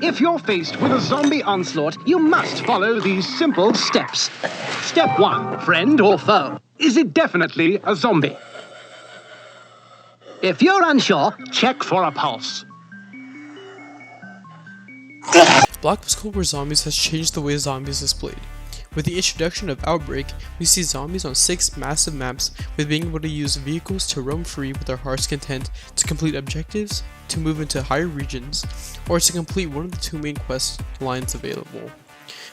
If you're faced with a zombie onslaught, you must follow these simple steps. Step 1, friend or foe. Is it definitely a zombie? If you're unsure, check for a pulse. Black Ops Cold War Zombies has changed the way zombies is played. With the introduction of Outbreak, we see zombies on 6 massive maps, with being able to use vehicles to roam free with our heart's content, to complete objectives, to move into higher regions, or to complete one of the 2 main quest lines available.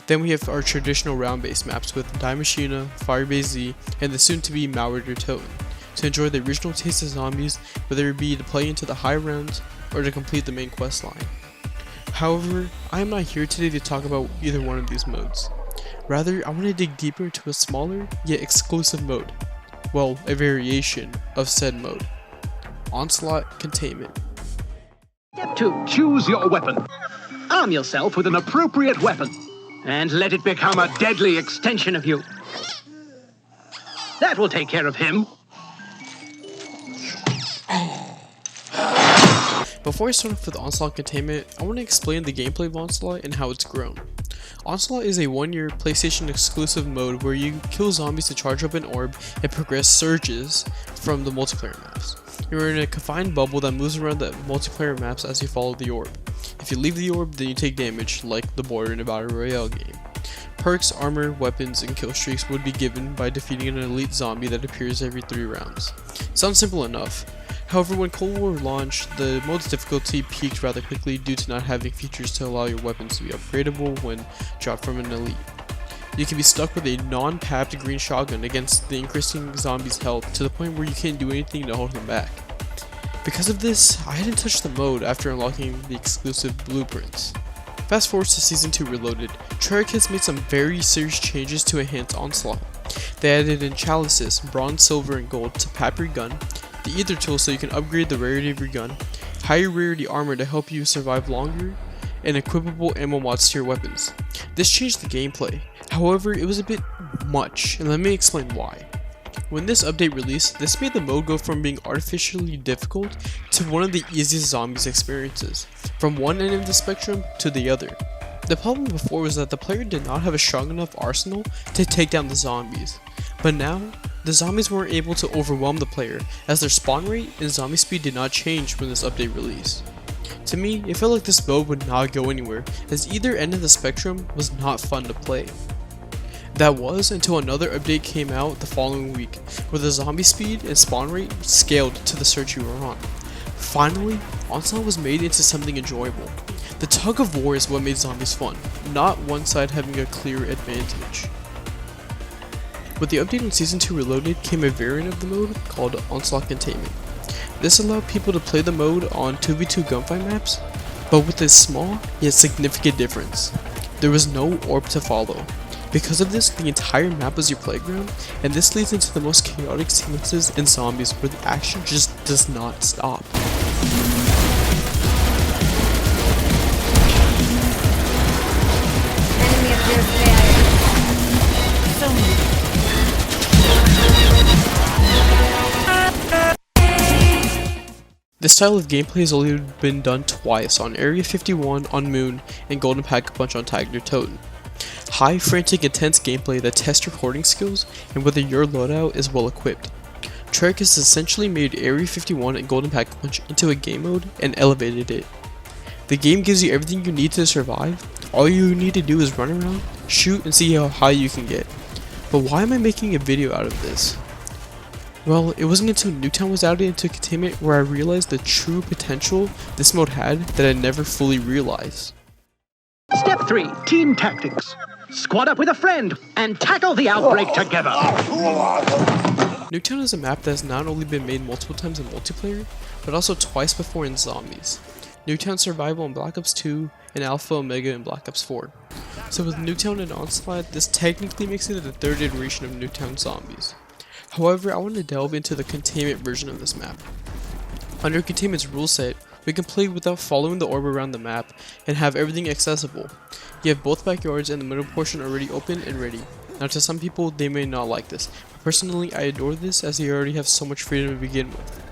Then we have our traditional round-based maps with Die Maschine, Firebase Z, and the soon-to-be Mauer der Toten, to enjoy the original taste of zombies, whether it be to play into the high rounds or to complete the main quest line. However, I am not here today to talk about either one of these modes. Rather, I want to dig deeper into a smaller, yet exclusive mode. Well, a variation of said mode. Onslaught Containment. Step 2, choose your weapon. Arm yourself with an appropriate weapon, and let it become a deadly extension of you. That will take care of him. Before I start off with Onslaught Containment, I want to explain the gameplay of Onslaught and how it's grown. Onslaught is a 1-year PlayStation exclusive mode where you kill zombies to charge up an orb and progress surges from the multiplayer maps. You're in a confined bubble that moves around the multiplayer maps as you follow the orb. If you leave the orb, then you take damage, like the border in a Battle Royale game. Perks, armor, weapons, and kill streaks would be given by defeating an elite zombie that appears every 3 rounds. Sounds simple enough. However, when Cold War launched, the mode's difficulty peaked rather quickly due to not having features to allow your weapons to be upgradable when dropped from an elite. You can be stuck with a non-papped green shotgun against the increasing zombies' health to the point where you can't do anything to hold them back. Because of this, I hadn't touched the mode after unlocking the exclusive blueprints. Fast forward to Season 2 Reloaded, Treyarch has made some very serious changes to enhance Onslaught. They added in chalices, bronze, silver, and gold to pap your gun, the ether tool so you can upgrade the rarity of your gun, higher rarity armor to help you survive longer, and equipable ammo mods to your weapons. This changed the gameplay, however it was a bit much, and let me explain why. When this update released, this made the mode go from being artificially difficult to one of the easiest zombies experiences, from one end of the spectrum to the other. The problem before was that the player did not have a strong enough arsenal to take down the zombies, but now, the zombies weren't able to overwhelm the player, as their spawn rate and zombie speed did not change when this update released. To me, it felt like this mode would not go anywhere, as either end of the spectrum was not fun to play. That was until another update came out the following week, where the zombie speed and spawn rate scaled to the search you were on. Finally, Onslaught was made into something enjoyable. The tug of war is what made zombies fun, not one side having a clear advantage. With the update on Season 2 Reloaded came a variant of the mode called Onslaught Containment. This allowed people to play the mode on 2v2 gunfight maps, but with a small yet significant difference. There was no orb to follow. Because of this, the entire map was your playground, and this leads into the most chaotic sequences in zombies where the action just does not stop. Enemy appears there. So This style of gameplay has only been done twice, on Area 51 on Moon and Golden Pack-a-Punch on Tiger Toten. High, frantic, intense gameplay that tests your hoarding skills and whether your loadout is well equipped. Treyarch has essentially made Area 51 and Golden Pack-a-Punch into a game mode and elevated it. The game gives you everything you need to survive. All you need to do is run around, shoot, and see how high you can get. But why am I making a video out of this? Well, it wasn't until Nuketown was added into Containment where I realized the true potential this mode had that I never fully realized. Step 3, team tactics. Squad up with a friend and tackle the outbreak together. Nuketown is a map that has not only been made multiple times in multiplayer, but also twice before in zombies. Nuketown Survival in Black Ops 2 and Alpha Omega in Black Ops 4. So with Nuketown and Onslaught, this technically makes it the 3rd iteration of Nuketown zombies. However, I want to delve into the Containment version of this map. Under Containment's rule set, we can play without following the orb around the map and have everything accessible. You have both backyards and the middle portion already open and ready. Now to some people, they may not like this, but personally I adore this as you already have so much freedom to begin with.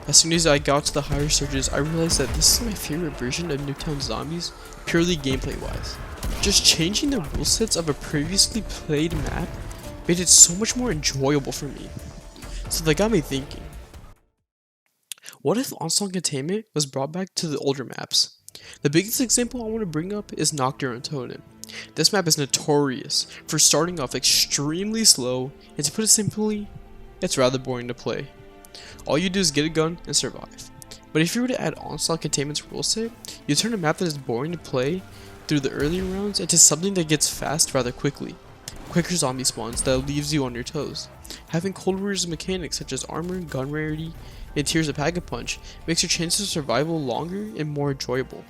As soon as I got to the higher surges, I realized that this is my favorite version of Nuketown Zombies, purely gameplay wise. Just changing the rule sets of a previously played map made it so much more enjoyable for me. So that got me thinking, what if Onslaught Containment was brought back to the older maps? The biggest example I want to bring up is Nocturne Totem. This map is notorious for starting off extremely slow, and to put it simply, it's rather boring to play. All you do is get a gun and survive. But if you were to add Onslaught Containment's rule set, you turn a map that is boring to play through the earlier rounds into something that gets fast rather quickly. Quicker zombie spawns that leaves you on your toes. Having Cold Warriors mechanics such as armor, gun rarity, and tiers of Pack-a-Punch makes your chances of survival longer and more enjoyable.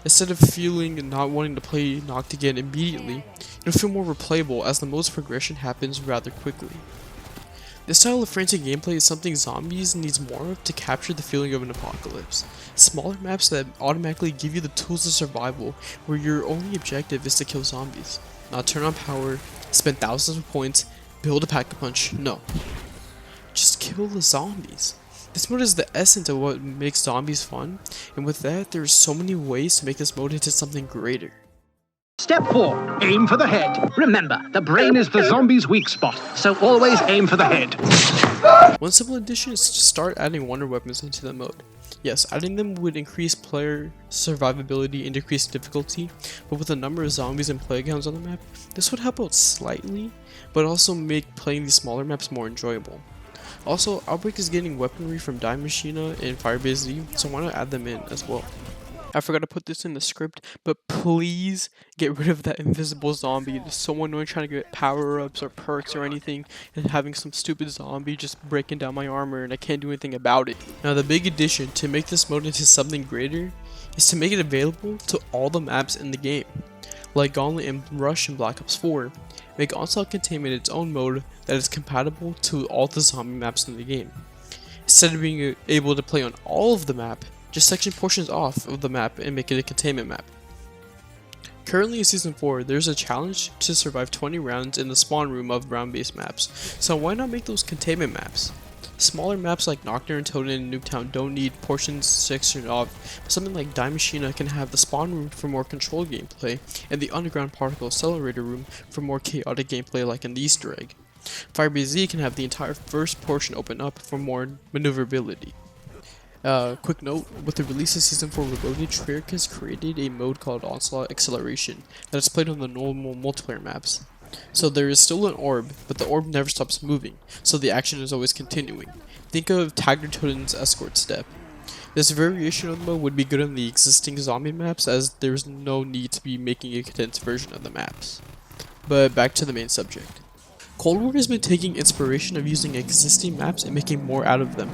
Instead of feeling and not wanting to play Noct again immediately, it'll feel more replayable as the most progression happens rather quickly. This style of frantic gameplay is something Zombies needs more of to capture the feeling of an apocalypse. Smaller maps that automatically give you the tools of survival where your only objective is to kill zombies. Not turn on power, spend thousands of points, build a Pack-a-Punch, no. Just kill the zombies. This mode is the essence of what makes zombies fun, and with that, there are so many ways to make this mode into something greater. Step 4. Aim for the head. Remember, the brain is the zombie's weak spot, so always aim for the head. One simple addition is to start adding wonder weapons into the mode. Yes, adding them would increase player survivability and decrease difficulty, but with the number of zombies and playgrounds on the map, this would help out slightly, but also make playing these smaller maps more enjoyable. Also, Outbreak is getting weaponry from Die Machina and Firebase Z, so why not add them in as well? I forgot to put this in the script, but please get rid of that invisible zombie. It's so annoying trying to get power-ups or perks or anything, and having some stupid zombie just breaking down my armor and I can't do anything about it. Now the big addition to make this mode into something greater is to make it available to all the maps in the game. Like Gauntlet and Rush in Black Ops 4, make Onslaught Containment its own mode that is compatible to all the zombie maps in the game. Instead of being able to play on all of the map, just section portions off of the map and make it a containment map. Currently in Season 4, there's a challenge to survive 20 rounds in the spawn room of round-based maps, so why not make those containment maps? Smaller maps like Nocturne, Totem, and Nuketown don't need portions sectioned off, but something like Die Machina can have the spawn room for more controlled gameplay, and the underground particle accelerator room for more chaotic gameplay like in the Easter egg. Firebase Z can have the entire first portion open up for more maneuverability. Quick note, with the release of Season 4 Reloaded, Treyarch has created a mode called Onslaught Acceleration that is played on the normal multiplayer maps. So there is still an orb, but the orb never stops moving, so the action is always continuing. Think of Tiger Totem's escort step. This variation of the mode would be good on the existing zombie maps, as there's no need to be making a condensed version of the maps. But back to the main subject. Cold War has been taking inspiration of using existing maps and making more out of them.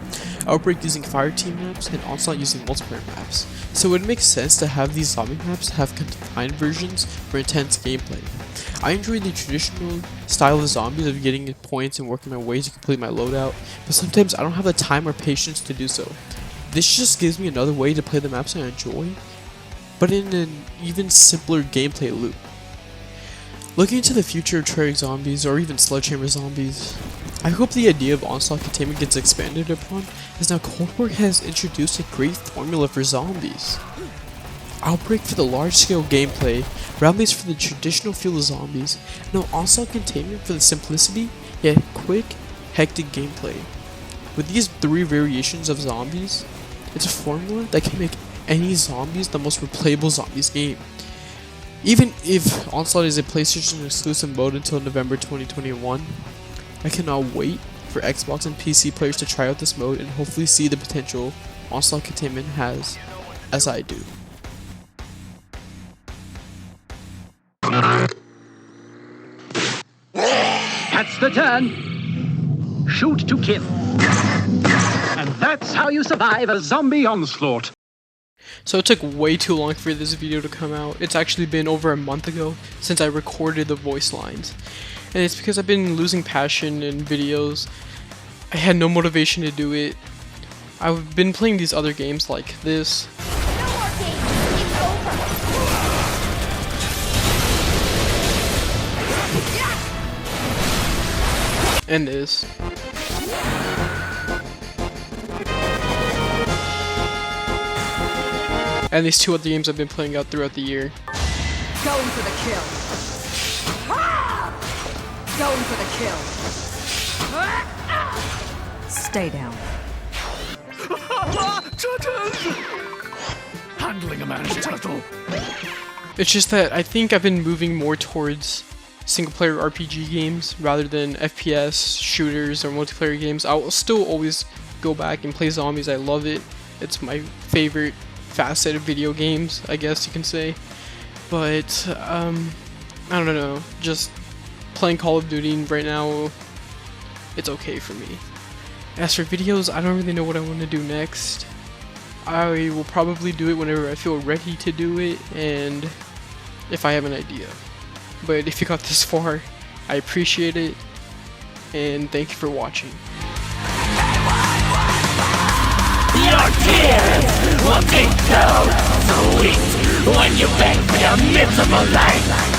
Outbreak using Fireteam maps and Onslaught using multiplayer maps. So it would make sense to have these zombie maps have confined versions for intense gameplay. I enjoy the traditional style of zombies of getting points and working my way to complete my loadout, but sometimes I don't have the time or patience to do so. This just gives me another way to play the maps I enjoy, but in an even simpler gameplay loop. Looking into the future of Treyarch zombies, or even Sledgehammer zombies, I hope the idea of Onslaught Containment gets expanded upon, as now Cold War has introduced a great formula for zombies. Outbreak for the large-scale gameplay, Round-based for the traditional feel of zombies, no Onslaught Containment for the simplicity, yet quick, hectic gameplay. With these 3 variations of zombies, it's a formula that can make any zombies the most replayable zombies game. Even if Onslaught is a PlayStation exclusive mode until November 2021, I cannot wait for Xbox and PC players to try out this mode and hopefully see the potential Onslaught Containment has, as I do. That's the turn. Shoot to kill. And that's how you survive a zombie onslaught. So it took way too long for this video to come out. It's actually been over a month ago since I recorded the voice lines. And it's because I've been losing passion in videos. I had no motivation to do it. I've been playing these other games like this. And this. and these 2 other games I've been playing out throughout the year. Going for the kill. Going for the kill. Stay down. Handling a managed turtle. It's just that I think I've been moving more towards single-player RPG games rather than FPS, shooters, or multiplayer games. I'll still always go back and play zombies. I love it. It's my favorite facet of video games, I guess you can say. But, I don't know. Just playing Call of Duty right now, it's okay for me. As for videos, I don't really know what I want to do next. I will probably do it whenever I feel ready to do it, and if I have an idea. But if you got this far, I appreciate it, and thank you for watching. Your tears will taste so sweet when you beg for your miserable life.